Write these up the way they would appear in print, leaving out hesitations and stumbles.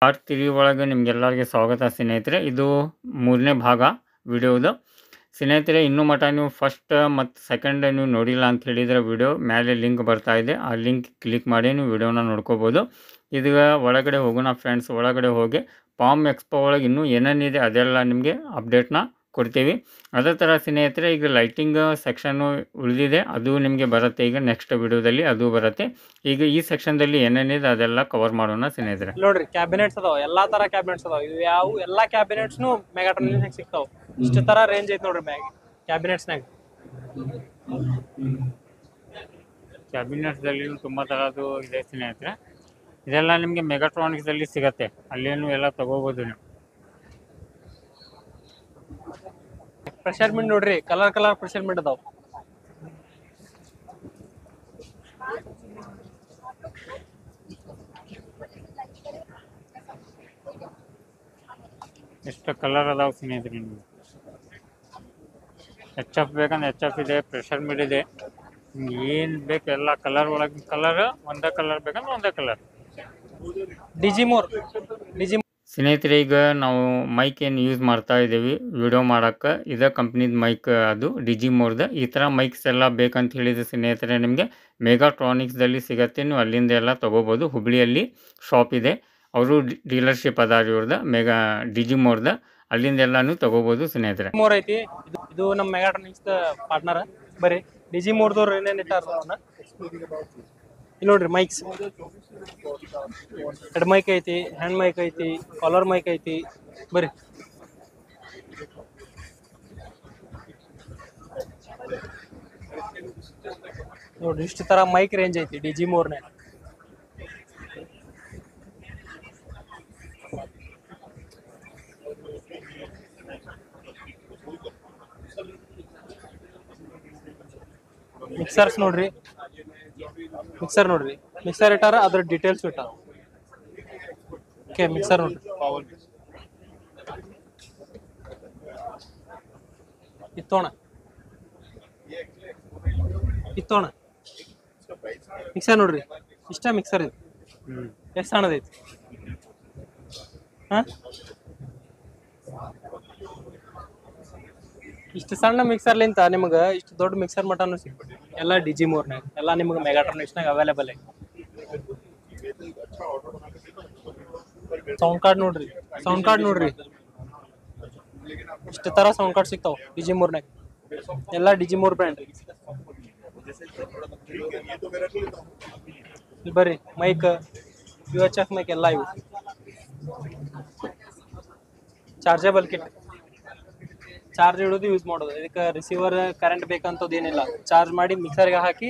Part 3 ಒಳಗೆ ನಿಮಗೆಲ್ಲರಿಗೆ ಸ್ವಾಗತ ಸ್ನೇಹಿತರೆ. ಇದು 3ನೇ ಭಾಗ ವಿಡಿಯೋದು. ಸ್ನೇಹಿತರೆ, ಇನ್ನೂ ಮಟ್ಟ ನೀವು ಫಸ್ಟ್ ಮತ್ತು ಸೆಕೆಂಡ್ ನೀವು ನೋಡಿಲ್ಲ ಅಂತ ಹೇಳಿದರೆ ವಿಡಿಯೋ ಮೇಲೆ ಲಿಂಕ್ ಬರ್ತಾ ಇದೆ. ಆ ಲಿಂಕ್ ಕ್ಲಿಕ್ ಮಾಡಿ ನೀವು ವಿಡಿಯೋನ ನೋಡ್ಕೋಬೋದು. ಇದೀಗ ಒಳಗಡೆ ಹೋಗೋಣ ಫ್ರೆಂಡ್ಸ್. ಒಳಗಡೆ ಹೋಗಿ ಪಾಮ್ ಎಕ್ಸ್ಪೋ ಒಳಗೆ ಇನ್ನೂ ಏನೇನಿದೆ ಅದೆಲ್ಲ ನಿಮಗೆ ಅಪ್ಡೇಟ್ನ ಕೊಡ್ತೀವಿ. ಅದೇ ಥರ ಸ್ನೇಹಿತರೆ, ಈಗ ಲೈಟಿಂಗ್ ಸೆಕ್ಷನ್ನು ಉಳಿದಿದೆ, ಅದು ನಿಮಗೆ ಬರುತ್ತೆ. ಈಗ ನೆಕ್ಸ್ಟ್ ವಿಡಿಯೋದಲ್ಲಿ ಅದು ಬರುತ್ತೆ. ಈಗ ಈ ಸೆಕ್ಷನ್ದಲ್ಲಿ ಏನೇನಿದೆ ಅದೆಲ್ಲ ಕವರ್ ಮಾಡೋಣ ಸ್ನೇಹಿತರೆ. ನೋಡ್ರಿ, ಕ್ಯಾಬಿನೆಟ್ಸ್ ಅದಾವ, ಎಲ್ಲಾ ತರ ಕ್ಯಾಬಿನೆಟ್ಸ್ ಅದಾವ. ಇವು ಯಾವ ಎಲ್ಲಾ ಕ್ಯಾಬಿನೆಟ್ಸ್ನು ಮೆಗಾಟ್ರಾನಿಕ್ಸ್ ಸಿಗ್ತಾವ. ಇಷ್ಟು ತರ ರೇಂಜ್ ಐತಿ ನೋಡ್ರಿ ಕ್ಯಾಬಿನೆಟ್ಸ್ನಾಗ. ಕ್ಯಾಬಿನೆಟ್ಸ್ದಲ್ಲಿ ತುಂಬ ಥರದ್ದು ಇದೆ ಸ್ನೇಹಿತರೆ. ಇದೆಲ್ಲ ನಿಮಗೆ ಮೆಗಾಟ್ರಾನಿಕ್ಸಲ್ಲಿ ಸಿಗತ್ತೆ. ಅಲ್ಲೇನು ಎಲ್ಲ ತಗೋಬೋದು ನೀವು. ಪ್ರೆಷರ್ ಮಿಂಟ್ ನೋಡ್ರಿ, ಕಲರ್ ಪ್ರೆಷರ್ ಮಿಂಟ್ ಅದಾವ. ಎಷ್ಟು ಕಲರ್ ಅದಾವ ಸ್ನೇಹಿತರೆ. ನಿಮಗೆ ಎಚ್ ಎಫ್ ಬೇಕಂದ್ರೆ ಎಚ್ ಎಫ್ ಇದೆ, ಪ್ರೆಷರ್ ಮಿಡ್ ಇದೆ, ನಿಮ್ಗೆ ಏನು ಬೇಕು ಎಲ್ಲ ಕಲರ್ ಒಳಗೆ ಕಲರ್. ಒಂದೇ ಕಲರ್ ಬೇಕಂದ್ರೆ ಒಂದೇ ಕಲರ್. ಡಿಜಿಮೋರ್ ಸ್ನೇಹಿತರೆ, ಈಗ ನಾವು ಮೈಕ್ ಏನು ಯೂಸ್ ಮಾಡ್ತಾ ಇದ್ದೀವಿ ವಿಡಿಯೋ ಮಾಡೋಕ್ಕೆ, ಇದೇ ಕಂಪ್ನಿದ ಮೈಕ್, ಅದು ಡಿಜಿಮೋರ್ದು. ಈ ಥರ ಮೈಕ್ಸ್ ಎಲ್ಲ ಬೇಕಂತ ಹೇಳಿದ್ರೆ ಸ್ನೇಹಿತರೆ ನಿಮಗೆ ಮೆಗಾಟ್ರಾನಿಕ್ಸ್ದಲ್ಲಿ ಸಿಗತ್ತೆ. ನೀವು ಅಲ್ಲಿಂದ ಎಲ್ಲ ತೊಗೋಬೋದು. ಹುಬ್ಳಿಯಲ್ಲಿ ಶಾಪ್ ಇದೆ, ಅವರು ಡೀಲರ್ಶಿಪ್ ಅದಾರ ಇವ್ರದ್ದು ಡಿಜಿಮೋರ್ದು. ಅಲ್ಲಿಂದ ಎಲ್ಲಾನು ತೊಗೋಬೋದು ಸ್ನೇಹಿತರೆ. ಮೋರ್ ಐತಿ, ಇದು ನಮ್ಮ ಮೆಗಾಟ್ರಾನಿಕ್ಸ್ ಪಾರ್ಟ್ನರ್. ಬರ್ರಿ, ಡಿಜಿಮೋರ್ದವ್ರು ಏನೇನು ಇಟ್ಟಾರ ಇಲ್ಲಿ ನೋಡ್ರಿ. ಮೈಕ್ಸ್ ಹೆಡ್ ಮೈಕ್ ಐತಿ, ಹ್ಯಾಂಡ್ ಮೈಕ್ ಐತಿ, ಕಾಲರ್ ಮೈಕ್ ಐತಿ. ಬರ್ರಿ, ನೋಡ್ರಿ ಇಷ್ಟು ತರ ಮೈಕ್ ರೇಂಜ್ ಐತಿ ಡಿಜಿಮೋರ್ನಾಗ. ಮಿಕ್ಸರ್ಸ್ ನೋಡ್ರಿ, ಮಿಕ್ಸರ್ ಇಟ್ಟಾರ, ಅದ್ರ ಡೀಟೇಲ್ಸ್ ಇಟ್ಟಾರ. ಓಕೆ, ಮಿಕ್ಸರ್ ನೋಡ್ರಿ. ಇತ್ತೋಣ ಮಿಕ್ಸರ್ ನೋಡ್ರಿ, ಇಷ್ಟ ಮಿಕ್ಸರ್ ಇದು. ಎಷ್ಟು ಸಣ್ಣದೈತಿ. ಇಷ್ಟು ಸಣ್ಣ ಮಿಕ್ಸರ್ಲಿಂತ ನಿಮ್ಗೆ ಇಷ್ಟು ದೊಡ್ಡ ಮಿಕ್ಸರ್ ಮಟನು ಸಿಗ್ತದೆ. ಎಲ್ಲ ಡಿಜಿಮೋರ್ನಾಗ, ಎಲ್ಲ ನಿಮ್ಗೆ ಮೆಗಾಟ್ರಾನಿಕ್ಸ್ನಾಗ ಅವೈಲೇಬಲ್ ಐತಿ. ಸೌಂಡ್ ಕಾರ್ಡ್ ನೋಡ್ರಿ, ಇಷ್ಟು ತರ ಸೌಂಡ್ ಕಾರ್ಡ್ ಸಿಗ್ತಾವ ಡಿಜಿಮೋರ್ನಾಗ. ಎಲ್ಲ ಡಿಜಿಮೋರ್ ಬ್ರ್ಯಾಂಡ್. ಬರ್ರಿ, ಮೈಕ್, UHF ಮೈಕ್ ಎಲ್ಲ ಇವು. ಚಾರ್ಜಬಲ್ ಕಿಟ್, ಚಾರ್ಜ್ ಇಡೋದು ಯೂಸ್ ಮಾಡೋದು. ಇದಕ್ಕೆ ರಿಸೀವರ್ ಕರೆಂಟ್ ಬೇಕಂತದ್ದು ಏನಿಲ್ಲ. ಚಾರ್ಜ್ ಮಾಡಿ ಮಿಕ್ಸರ್ಗೆ ಹಾಕಿ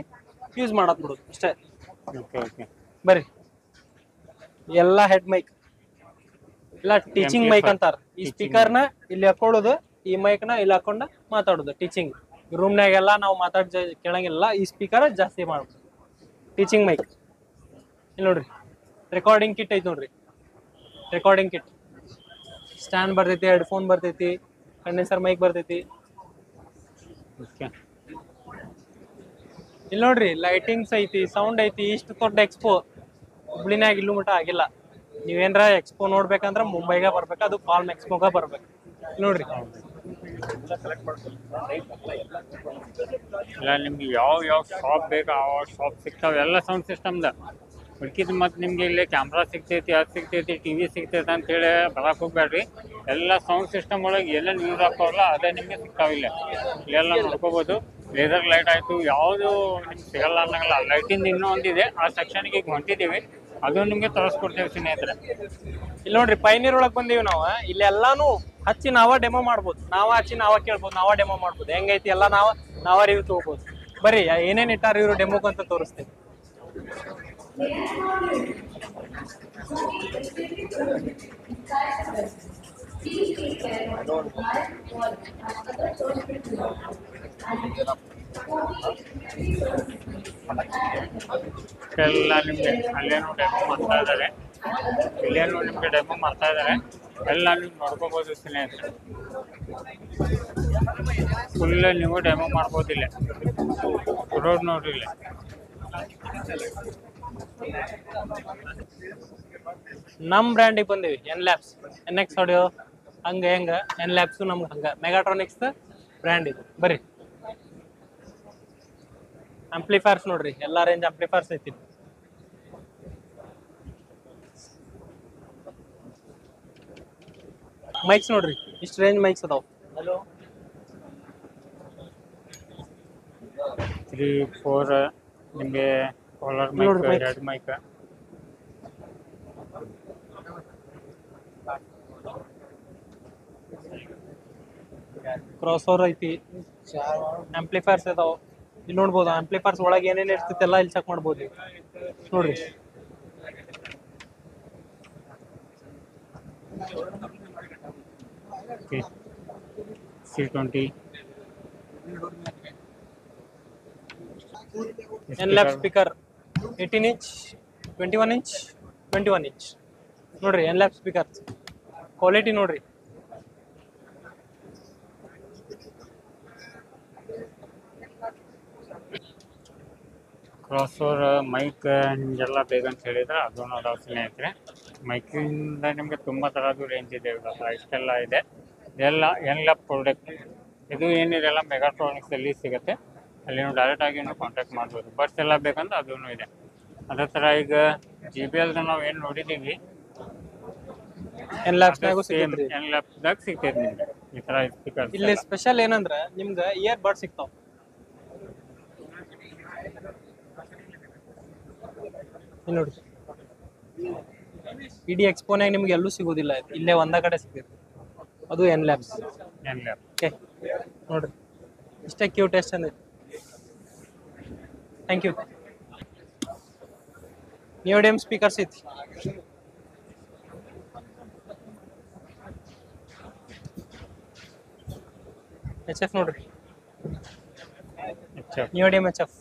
ಯೂಸ್ ಮಾಡೋದು ಬಿಡೋದು ಅಷ್ಟೇ. ಬರ್ರಿ, ಎಲ್ಲ ಹೆಡ್ ಮೈಕ್, ಎಲ್ಲ ಟೀಚಿಂಗ್ ಮೈಕ್ ಅಂತಾರ. ಈ ಸ್ಪೀಕರ್ನ ಇಲ್ಲಿ ಹಾಕೊಳ್ಳೋದು, ಈ ಮೈಕ್ನ ಇಲ್ಲಿ ಹಾಕೊಂಡು ಮಾತಾಡೋದು. ಟೀಚಿಂಗ್ ರೂಮ್ನಾಗೆಲ್ಲ ನಾವು ಕೇಳಂಗಿಲ್ಲ, ಈ ಸ್ಪೀಕರ್ ಜಾಸ್ತಿ ಮಾಡೋದು. Teaching mic. ಇಲ್ಲಿ ನೋಡ್ರಿ, ರೆಕಾರ್ಡಿಂಗ್ ಕಿಟ್ ಐತಿ ನೋಡ್ರಿ. ರೆಕಾರ್ಡಿಂಗ್ ಕಿಟ್, ಸ್ಟ್ಯಾಂಡ್ ಬರ್ತೈತಿ, ಹೆಡ್ಫೋನ್ ಬರ್ತೈತಿ, ಕಂಡೆನ್ಸರ್ ಮೈಕ್ ಬರ್ತೈತಿ. ಇಲ್ಲಿ ನೋಡ್ರಿ, ಲೈಟಿಂಗ್ಸ್ ಐತಿ, ಸೌಂಡ್ ಐತಿ. ಇಷ್ಟು ದೊಡ್ಡ ಎಕ್ಸ್ಪೋ ಹುಬ್ಳಿನಾಗ ಇಲ್ಲೂ ಮಟ್ಟ ಆಗಿಲ್ಲ. ನೀವೇನ್ರ ಎಕ್ಸ್ಪೋ ನೋಡ್ಬೇಕಂದ್ರ ಮುಂಬೈಗೆ ಬರ್ಬೇಕು, ಅದು ಪಾಲ್ಮ್ ಎಕ್ಸ್ಪೋಗ ಬರ್ಬೇಕು. ನೋಡ್ರಿ, ಇಲ್ಲ ನಿಮ್ಗೆ ಯಾವ ಶಾಪ್ ಬೇಕು ಆ ಶಾಪ್ ಸಿಗ್ತಾವೆ. ಎಲ್ಲ ಸೌಂಡ್ ಸಿಸ್ಟಮ್ದ ಹುಡುಕಿದ್. ಮತ್ತು ನಿಮ್ಗೆ ಇಲ್ಲಿ ಕ್ಯಾಮ್ರಾ ಸಿಗ್ತೈತಿ, ಅದು ಸಿಗ್ತೈತಿ, TV ಸಿಗ್ತೈತೆ ಅಂತೇಳಿ ಬರಕ್ಕೆ ಹೋಗ್ಬೇಡ್ರಿ. ಎಲ್ಲ ಸೌಂಡ್ ಸಿಸ್ಟಮ್ ಒಳಗೆ ಎಲ್ಲ ನ್ಯೂಸ್ ಹಾಕೋಲ್ಲ, ಅದೇ ನಿಮಗೆ ಸಿಗ್ತಾವಿಲ್ಲ. ಇಲ್ಲೆಲ್ಲ ನೋಡ್ಕೋಬೋದು. ಲೇಸರ್ ಲೈಟ್ ಆಯಿತು, ಯಾವುದು ನಿಮ್ಗೆ ಸಿಗಲ್ಲ ಅನ್ನಂಗಿಲ್ಲ. ಲೈಟಿಂದ ಇನ್ನೂ ಒಂದಿದೆ, ಆ ಸೆಕ್ಷನ್ಗೆ ಈಗ ಹೊಂಟಿದ್ದೀವಿ, ಅದು ನಿಮಗೆ ತೋರಿಸ್ಕೊಡ್ತೇವೆ ಸ್ನೇಹಿತರೆ. ಇಲ್ಲಿ ನೋಡ್ರಿ, ಪೈನೀರ್ ಒಳಗೆ ಬಂದೀವಿ ನಾವು. ಇಲ್ಲೆಲ್ಲಾನು ಹಚ್ಚಿ ನಾವ ಡೆಮೋ ಮಾಡ್ಬೋದು, ನಾವ ಹಚ್ಚಿ ನಾವ ಕೇಳ್ಬೋದು, ನಾವ ಡೆಮೋ ಮಾಡ್ಬೋದು. ಹೆಂಗೈತಿ ಎಲ್ಲ ನಾವ ರಿವ್ಯೂ ತಗೋಬೋದು. ಬರ್ರಿ, ಏನೇನು ಇಟ್ಟಾರ ಇವರು ಡೆಮೋಕ್ ಅಂತ ತೋರಿಸ್ತೇವೆ. ಎಲ್ಲ ನಿಮಗೆ ಅಲ್ಲೇನು ಡೆಮೋ ಮಾಡ್ತಾ ಇದ್ದಾರೆ, ಇಲ್ಲೇನು ನಿಮಗೆ ಡೆಮೋ ಮಾಡ್ತಾ ಇದ್ದಾರೆ. ಎಲ್ಲ ನೀವು ನೋಡ್ಕೋಬೋದು ಸ್ನೇಹಿತರೆ. ಫುಲ್ ನೀವು ಡೆಮೋ ಮಾಡ್ಬೋದಿಲ್ಲ. ರೋಡ್ ನೋಡ್ರಿ ಇಲ್ಲಿ. ನಮ್ಮ ಬ್ರ್ಯಾಂಡಿಗೆ ಬಂದೀವಿ N Labs N X audio ಹಂಗೆ ಹೆಂಗೆ ಎನ್ ಲ್ಯಾಬ್ಸು ನಮ್ಗೆ ಹಂಗೆ ಮೆಗಾಟ್ರಾನಿಕ್ಸ್ ಬ್ರ್ಯಾಂಡ್ ಇದು ಬರ್ರಿ. ಆಂಪ್ಲಿಫೈರ್ಸ್ ನೋಡ್ರಿ, ಎಲ್ಲ ರೇಂಜ್ ಆಂಪ್ಲಿಫೈರ್ಸ್ ಐತಿ. ಮೈಕ್ಸ್ ನೋಡ್ರಿ, ಇಷ್ಟು ರೇಂಜ್ ಮೈಕ್ಸ್ ಅದಾವ. 3, 4 ನಿಮಗೆ ಕಾಲರ್ ಮೈಕ್, ನೋಡ್ರಿ mic. Head mic. Crossover ಐತಿ, ಆಂಪ್ಲಿಫೈರ್ಸ್ ಅದಾವ. ಇಲ್ಲಿ ನೋಡ್ಬೋದು ಆಂಪ್ಲಿಫೈರ್ಸ್ ಒಳಗೆ ಏನೇನು ಇರ್ತೈತೆ ಎಲ್ಲ ಇಲ್ಲಿ ಚೆಕ್ ಮಾಡ್ಬೋದು ನೀವು. ನೋಡ್ರಿ C20 N lab speaker 18 inch, 21 inch, 21 inch ನೋಡ್ರಿ. ಎನ್ ಲ್ಯಾಬ್ ಸ್ಪೀಕರ್ ಕ್ವಾಲಿಟಿ ನೋಡ್ರಿ. ಕ್ರಾಸ್ ಓವರ್ ಮೈಕ್ ನಿಮಗೆಲ್ಲ ಬೇಕಂತ ಹೇಳಿದ್ರೆ ಅದನ್ನು ಅದಾವ ಸ್ನೇಹಿತರೆ. ಮೈಕಿಂದ ನಿಮಗೆ ತುಂಬ ಥರದ್ದು ರೇಂಜ್ ಇದೆ, ಇವಾಗ ಇಷ್ಟೆಲ್ಲ ಇದೆ. ಇದೆಲ್ಲ ಎನ್ ಲ್ಯಾಬ್ ಪ್ರಾಡಕ್ಟ್. ಇದು ಏನಿದೆಲ್ಲ ಮೆಗಾಟ್ರಾನಿಕ್ಸಲ್ಲಿ ಸಿಗುತ್ತೆ, ಅಲ್ಲಿ ನೀವು ಡೈರೆಕ್ಟಾಗಿ ಕಾಂಟ್ಯಾಕ್ಟ್ ಮಾಡ್ಬೋದು. ಬಡ್ಸ್ ಎಲ್ಲ ಬೇಕಂದ್ರೆ ಅದೂ ಇದೆ. ಅದೇ ಥರ ಈಗ JBL ನಾವು ಏನು ನೋಡಿದ್ದೀವಿ, ಎನ್ ಲ್ಯಾಬ್ಸ್ನಾಗೂ ಸಿಗುತ್ತೆ. ಎನ್ ಲ್ಯಾಬ್ದಾಗ ಸಿಗ್ತೈತೆ ನಿಮಗೆ ಈ ಥರ ಸ್ಪೀಕರ್. ಇಲ್ಲಿ ಸ್ಪೆಷಲ್ ಏನಂದ್ರೆ ನಿಮ್ಗೆ ಇಯರ್ ಬಡ್ ಸಿಗ್ತಾವ. ಇಲ್ಲಿ ನೋಡ್ರಿ, ಇಡೀ ಎಕ್ಸ್ಪೋನಾಗ ನಿಮ್ಗೆ ಎಲ್ಲೂ ಸಿಗೋದಿಲ್ಲ, ಇಲ್ಲೇ ಒಂದ ಕಡೆ ಸಿಗ್ತೈತೆ. ಅದು N Labs. N lab okay ನೋಡ್ರಿ, ಇಷ್ಟೇ ಕ್ಯೂಟ್ ಎಷ್ಟು ಚಂದ. Thank you. ನಿಯೋಡಿಯಮ್ ಸ್ಪೀಕರ್ಸ್ ಐತಿ. HF ನೋಡ್ರಿ, ನಿಯೋಡಿಯಮ್ HF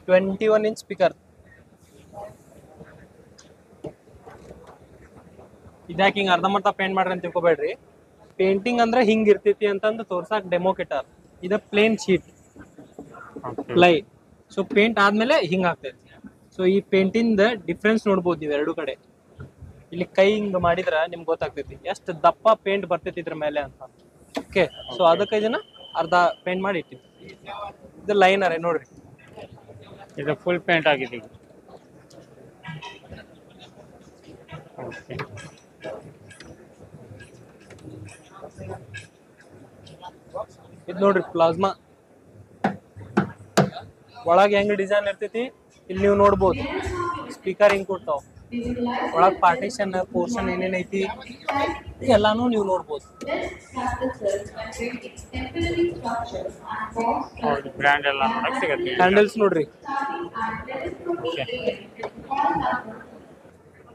21 ಇಂಚ್ ಸ್ಪೀಕರ್. ಇದ್ಯಾಕೆ ಹಿಂಗೆ ಅರ್ಧಂಬರ್ಧ ಪೇಂಟ್ ಮಾಡ್ರಿ ಅಂತ ತಿಳ್ಕೊಬೇಡ್ರಿ. ಪೇಂಟಿಂಗ್ ಅಂದ್ರೆ ಹಿಂಗ್ ಇರ್ತೈತಿ ಅಂತಂದು ತೋರ್ಸಾಕ್ ಡೆಮೋ ಕಿಟ್ಟಾರ. ಇದು plain sheet ply. So paint ಆದ್ಮೇಲೆ ಹಿಂಗ್ ಆಗ್ತೈತಿ. ಸೊ ಈ ಪೇಂಟಿಂದ ಡಿಫ್ರೆನ್ಸ್ ನೋಡ್ಬೋದು ನೀವು ಎರಡು ಕಡೆ. ಇಲ್ಲಿ ಕೈ ಹಿಂಗ್ ಮಾಡಿದ್ರ ನಿಮ್ಗೆ ಗೊತ್ತಾಗ್ತೈತಿ ಎಷ್ಟು ದಪ್ಪ ಪೇಂಟ್ ಬರ್ತೈತಿ ಇದ್ರ ಮೇಲೆ ಅಂತ. ಓಕೆ, ಸೊ ಅದಕ್ಕೆ ಇದನ್ನ ಅರ್ಧ ಪೇಂಟ್ ಮಾಡಿ ಇಟ್ಟಿವಿ. ಇದು ಲೈನರ್ ನೋಡ್ರಿ, ಇದು ಫುಲ್ ಪೇಂಟ್ ಆಗಿದೆ ಈಗ. ಓಕೆ, ಇದು ನೋಡ್ರಿ ಪ್ಲಾಸ್ಮಾ. ಒಳಗೆ ಹೆಂಗ್ ಡಿಸೈನ್ ಇರ್ತೈತಿ ಇಲ್ಲಿ ನೀವು ನೋಡ್ಬೋದು. ಸ್ಪೀಕರ್ ಹಿಂಗ್ ಕೊಡ್ತಾವ, ಒಳಗೆ ಪಾರ್ಟಿಷನ್ ಪೋರ್ಷನ್ ಏನೇನೈತಿ ಎಲ್ಲಾನು ನೀವು ನೋಡ್ಬೋದು. ಬ್ರ್ಯಾಂಡ್ ಎಲ್ಲ ನೋಡಕ್ ಸಿಗತ್ತೆ. ಹ್ಯಾಂಡಲ್ಸ್ ನೋಡ್ರಿ,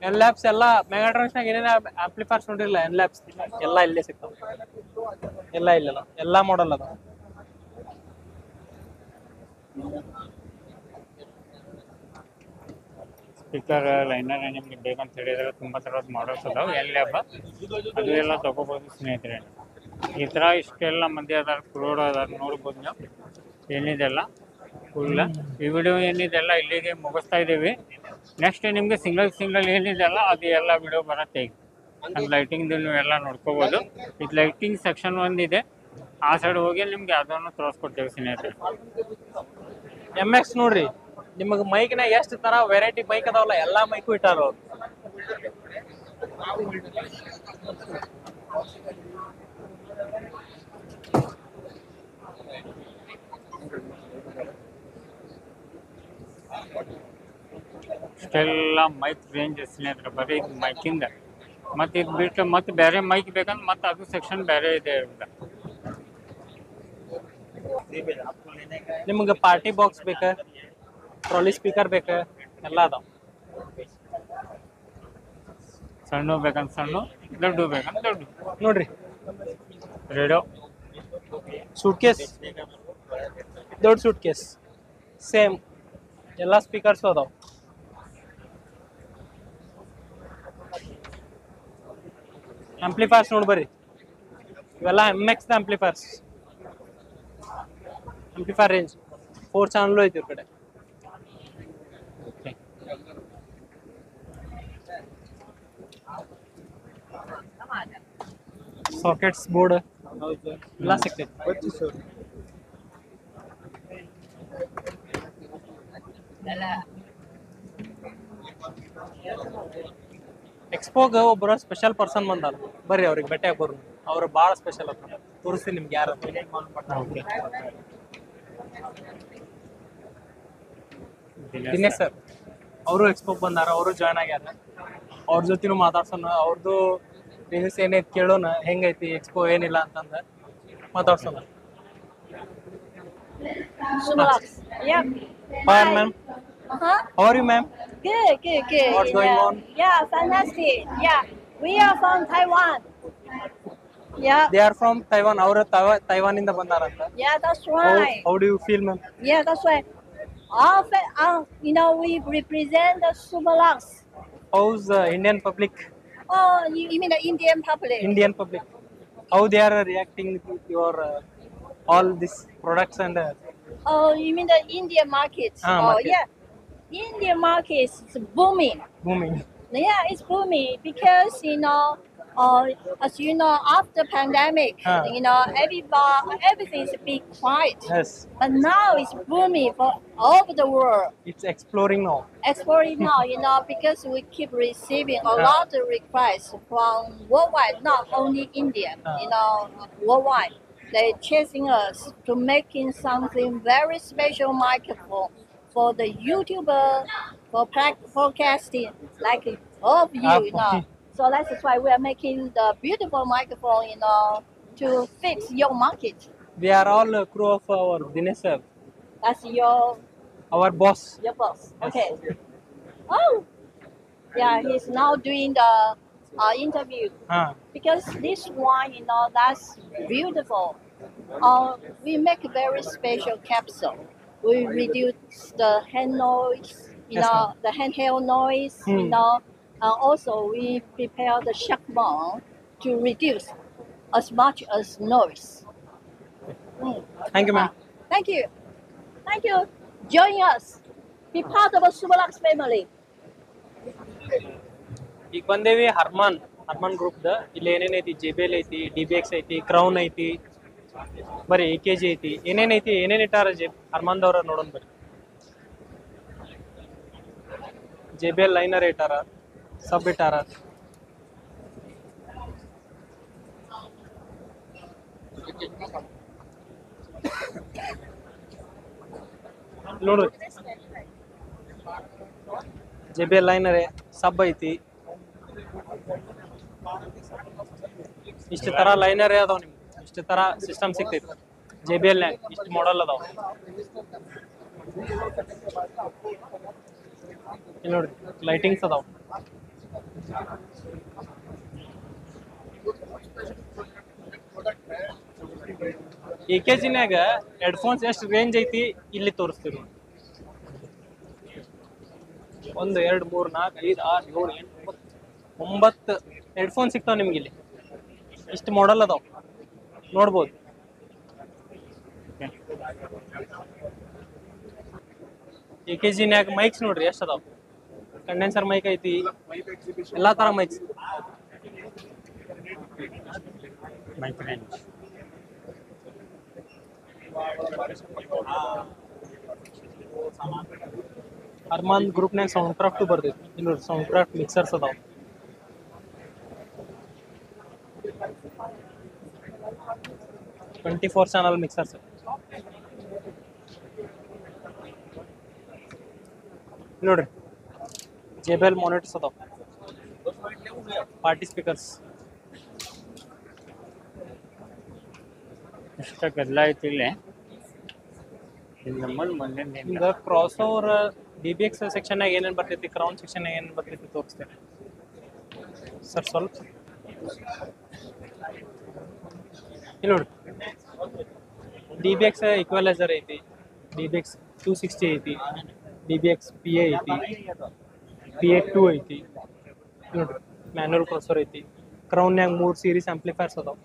ಎನ್ ಲ್ಯಾಬ್ಸ್ ಎಲ್ಲ ಮೆಗಾಟ್ರಾನ್ಸ್ನಾಗ ಏನೇನು ಆಂಪ್ಲಿಫೈರ್ಸ್ ನೋಡಿರಲ್ಲ, ಎನ್ ಲ್ಯಾಬ್ಸ್ ಎಲ್ಲ ಇಲ್ಲೇ ಸಿಗ್ತಾವ. ಎಲ್ಲ ಇಲ್ಲ, ಎಲ್ಲ ಮಾಡಲ್ ಅದ. ಸ್ಪೀಕರ್ ಲೈನರ್ ನಿಮ್ಗೆ ಬೇಕಂತ ಹೇಳಿದ್ರೆ ತುಂಬ ಥರದ ಮಾಡಲ್ಸ್ ಅದಾವೆ. ಎನ್ ಲ್ಯಾಬ್ ಅದು ಎಲ್ಲ ತೊಗೋಬೋದು ಸ್ನೇಹಿತರೆ. ಈ ಥರ ಇಷ್ಟೆಲ್ಲ ಮಂದಿ ಅದಾರ, ಕ್ರೋಡ್ ಅದಾರ, ನೋಡ್ಬೋದು ನೀವು. ಏನಿದೆಲ್ಲ ಫುಲ್ ಈ ವಿಡಿಯೋ ಏನಿದೆಲ್ಲ ಇಲ್ಲಿಗೆ ಮುಗಿಸ್ತಾ ಇದ್ದೀವಿ. ನೆಕ್ಸ್ಟ್ ನಿಮಗೆ ಸಿಂಗಲ್ ಏನಿದೆಲ್ಲ ಅದು ಎಲ್ಲ ವಿಡಿಯೋ ಬರುತ್ತೆ. ಈಗ ನಮ್ಮ ಲೈಟಿಂಗ್ದು ನೀವು ಎಲ್ಲ ನೋಡ್ಕೋಬೋದು. ಇದು ಲೈಟಿಂಗ್ ಸೆಕ್ಷನ್ ಒಂದಿದೆ, ಆ ಸೈಡ್ ಹೋಗಿ ನಿಮ್ಗೆ ಅದನ್ನು ತೋರಿಸ್ಕೊಡ್ತೇವೆ ಸ್ನೇಹಿತರೆ. MX ನೋಡ್ರಿ, ನಿಮಗೆ ಮೈಕ್ನಾಗ ಎಷ್ಟು ತರ ವೆರೈಟಿ ಮೈಕ್ ಅದಾವಲ್ಲ ಎಲ್ಲಾ ಮೈಕು ಇಟ್ಟಾರ ಅವ್ರು. ಇಷ್ಟೆಲ್ಲ ಮೈಕ್ ರೇಂಜ್ ಸ್ನೇಹಿತರೆ, ಬರೀ ಮೈಕಿಂದ. ಮತ್ತು ಇದು ಬಿಟ್ಟು ಮತ್ತೆ ಬೇರೆ ಮೈಕ್ ಬೇಕಂದ್ರೆ ಮತ್ತೆ ಅದು ಸೆಕ್ಷನ್ ಬೇರೆ ಇದೆ. ನಿಮ್ಗೆ ಪಾರ್ಟಿ ಬಾಕ್ಸ್ ಬೇಕ, ಟ್ರಾಲಿ ಸ್ಪೀಕರ್ ಬೇಕ, ಎಲ್ಲ ಅದಾವ. ಸಣ್ಣ ಬೇಕಂತ ಸಣ್ಣ, ದೊಡ್ಡ ಬೇಕಂತ ದೊಡ್ಡ. ನೋಡ್ರಿ ರೇಡಿಯೋ, ಸೂಟ್ ಕೇಸ್, ದೊಡ್ಡ ಸೂಟ್ ಕೇಸ್ ಸೇಮ್ ಎಲ್ಲ ಸ್ಪೀಕರ್ಸ್ ಅದಾವ. ಆಂಪ್ಲಿಫೈರ್ಸ್ ನೋಡಿ ಬರ್ರಿ, ಇವೆಲ್ಲ MX amplifiers. Amplifier range 4 channel ಐತಿ ಇವ್ರ ಕಡೆ. ಸಾಕೆಟ್ಸ್ ಬೋರ್ಡ್ ಎಲ್ಲ ಸಿಗ್ತೈತಿ. ಎಕ್ಸ್ಪೋಗ ಒಬ್ಬರ ಸ್ಪೆಷಲ್ ಪರ್ಸನ್ ಬಂದಾರ, ಬರ್ರಿ ಅವ್ರಿಗೆ ಭೇಟಿ ಆಗ್ಬರ್ರಿ. ಅವ್ರು ಭಾಳ ಸ್ಪೆಷಲ್ ಅಂತ ತೋರಿಸ್ತೀನಿ ನಿಮ್ಗೆ ಯಾರು. ದಿನೇಶ್ ಸರ್ ಅವರು ಎಕ್ಸ್ಪೋಗ್ ಬಂದಾರ, ಅವರು ಜಾಯ್ನ್ ಆಗ್ಯಾರ. ಅವ್ರ ಜೊತೆನೂ ಮಾತಾಡ್ಸೋಣ, ಅವ್ರದ್ದು ಬಿಸ್ನೆಸ್ ಏನೈತಿ ಕೇಳೋಣ, ಹೆಂಗೈತಿ ಎಕ್ಸ್ಪೋ ಏನಿಲ್ಲ ಅಂತಂದ ಮಾತಾಡ್ಸೋಣ. Yeah. Hi, ma'am. Uh-huh. How are you, ma'am? Good. What's going on? Yeah, fantastic. Yeah, we are from Taiwan. Yeah. They are from Taiwan. ಅವರು ತೈವಾನ್ ಇಂದ ಬಂದಾರಂತ. Yeah, that's right. How do you feel, ma'am? Yeah, that's right. We represent the Subalux. How's the Indian public? Oh, you mean the Indian public? Indian public. How they are reacting to your all these products and Oh, you mean the Indian market? Market. Yeah. Indian market is booming. booming? Yeah, it's booming because as you know, after pandemic, everything's been quiet. Yes, But now it's booming for all over the world. it's exploring now. Exploring now, because we keep receiving a lot of requests from worldwide, not only India, worldwide. They're chasing us to making something very special microphone for the YouTuber, for podcasting, like all of you, So that's why we are making the beautiful microphone, to fix your market. We are all crew of our Dinesh sir, That's your boss. boss. Yes. Okay. Oh, yeah, he's now doing the interview. Because this one, that's beautiful. We make a very special capsule. We reduce the hand noise, the handheld noise, also we prepare the shock mount to reduce as much as noise. Thank you, ma'am. Thank you. Join us. Be part of a Subalux family. ಈಗ ಬಂದೇವಿ Harman group ದ. ಇಲ್ಲಿ ಏನೇನೈತಿ, JBL ಐತಿ, DBX ಐತಿ, Crown ಐತಿ, ಬರೀ AKG ಐತಿ, ಏನೇನೈತಿ, ಏನೇನ್ ಇಟ್ಟಾರ ಹರ್ಮನ್ದವ್ರ ನೋಡೋಣ ಬರ್ರಿ. JBL ಲೈನರ್ ಇಟ್ಟಾರ, ಸಬ್ ಇಟ್ಟಾರ. ನೋಡ್ರಿ, JBL ಲೈನರ್ ಸಬ್ ಐತಿ. ಇಷ್ಟು ತರ ಲೈನರ್ ಅದಾವ ನಿಮ್ಗೆ, ಇಷ್ಟು ತರ ಸಿಸ್ಟಮ್ ಸಿಗ್ತೈತಿ JBL ನ್ಯಾಗ. ಇಷ್ಟು ಮಾಡೆಲ್ ಅದಾವ ಇಲ್ಲಿ ನೋಡ್ರಿ, ಲೈಟಿಂಗ್ಸ್ ಅದಾವ. AKG ನ್ಯಾಗ ಹೆಡ್ಫೋನ್ಸ್ ಎಷ್ಟು ರೇಂಜ್ ಐತಿ ಇಲ್ಲಿ ತೋರಿಸ್ತೀವಿ. 1 2 3 4 5 6 7 8 9 ಹೆಡ್ಫೋನ್ ಸಿಗ್ತಾವ ನಿಮ್ಗೆ ಇಲ್ಲಿ. ಇಷ್ಟು ಮಾಡೆಲ್ ಅದಾವ, ನೋಡ್ಬೋದು. AKG ನ್ಯಾಗ ಮೈಕ್ಸ್ ನೋಡ್ರಿ ಎಷ್ಟು ಅದಾವ. ಕಂಡೆನ್ಸರ್ ಮೈಕ್ ಐತಿ, ಎಲ್ಲಾ ತರ ಮೈಕ್ಸ್. ಹರ್ಮನ್ ಗ್ರೂಪ್ನಾಗ ಸೌಂಡ್ ಕ್ರಾಫ್ಟ್ ಬರ್ತೈತಿ. ಇಲ್ಲಿ ನೋಡಿ, ಸೌಂಡ್ ಕ್ರಾಫ್ಟ್ ಮಿಕ್ಸರ್ಸ್ ಅದಾವ. Twenty 4 channel mixers. ನೋಡ್ರಿ, JBL ಮಾನಿಟರ್ಸ್ ಅದಾವ, ಪಾರ್ಟಿ ಸ್ಪೀಕರ್ಸ್. ಎಷ್ಟು ಗದ್ದಲ ಐತಿ ಇಲ್ಲಿ. ಈಗ ಕ್ರಾಸ್ ಓವರ್ DBX ಸೆಕ್ಷನ್ನಾಗ ಏನೇನು ಬರ್ತೈತಿ, ಕ್ರೌನ್ ಸೆಕ್ಷನ್ ಏನೇನು ಬರ್ತೈತಿ ತೋರಿಸ್ತೇನೆ ಸರ್. ಸ್ವಲ್ಪ ಇಲ್ಲಿ ನೋಡಿ, DBX ಈಕ್ವಲೈಸರ್ ಐತಿ, DBX 260 ಐತಿ, DBX PA ಐತಿ, PA2 ಐತಿ. ನೋಡ್ರಿ, ಮ್ಯಾನ್ಯುವಲ್ ಪ್ರೊಸೆಸರ್ ಐತಿ. ಕ್ರೌನ್ಯಾಗ 3 ಸೀರೀಸ್ ಆಂಪ್ಲಿಫೈರ್ಸ್ ಅದಾವ.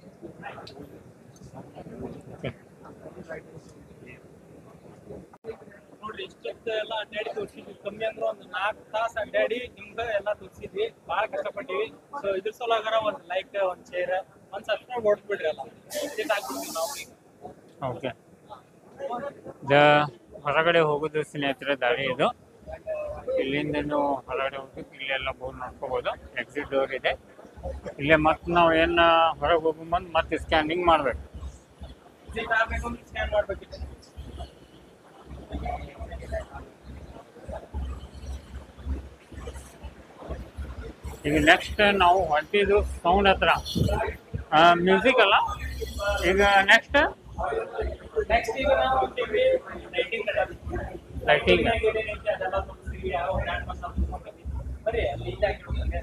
ನೋಡ್ರಿ ಇಷ್ಟೊತ್ತು ಎಲ್ಲ ಅಡ್ಡಾಡಿ ತೋರಿಸಿದ್ವಿ, ಕಮ್ಮಿ ಅಂದ್ರೆ ಒಂದು 4 ತಾಸು ಅಡ್ಡಾಡಿ ನಿಮ್ಗೆ ಎಲ್ಲ ತೋರಿಸಿದ್ವಿ, ಭಾಳ ಕಷ್ಟಪಟ್ಟಿವಿ. ಸೊ ಇದ್ರ ಸಲುವಾಗಾರ ಒಂದು ಲೈಕ್, ಒಂದು ಶೇರ್, ಒಂದು ಸಬ್ಸ್ಕ್ರೈಬ್ ಹೊಡ್ಬಿಡ್ರಿ ಅಲ್ಲ, ವಿಸಿಟ್ ಆಗ್ಬಿಡ್ತೀವಿ ನಾವು ಈಗ. ಓಕೆ, ಹೊರಗಡೆ ಹೋಗೋದು ಸ್ನೇಹಿತರೆ ದಾರಿ ಇದು. ಇಲ್ಲಿಂದ ನೀವು ಹೊರಗಡೆ ಹೋಗಿ ಇಲ್ಲೆಲ್ಲ ಬೋರ್ಡ್ ನೋಡ್ಕೋಬೋದು. ಎಕ್ಸಿಟ್ ಡೋರ್ ಇದೆ ಇಲ್ಲೇ. ಮತ್ತೆ ನಾವು ಏನು ಹೊರಗೆ ಹೋಗೋ ಮುಂದೆ ಮತ್ತೆ ಸ್ಕ್ಯಾನಿಂಗ್ ಮಾಡಬೇಕು. ವಿಸಿಟ್ ಆಗಬೇಕು ಅಂದ್ರೆ ಸ್ಕ್ಯಾನ್ ಮಾಡ್ಬೇಕಿತ್ತು. ಈಗ ನೆಕ್ಸ್ಟ್ ನಾವು ಹೊಂಟಿದ್ದು ಸೌಂಡ್ ಹತ್ರ, ಮ್ಯೂಸಿಕ್ ಅಲ್ಲ. ಈಗ ನೆಕ್ಸ್ಟ್ ಈಗ ನಾವು ಹೋಗ್ತೀವಿ ಲೈಟಿಂಗ್. ಅದೆಲ್ಲ ತೋರಿಸ್ತೀವಿ, ಯಾವ ಬ್ರ್ಯಾಂಡ್ ಮಸಾಲ ಬರೀ ಅಲ್ಲಿ ಇದಾಗಿರುತ್ತೆ.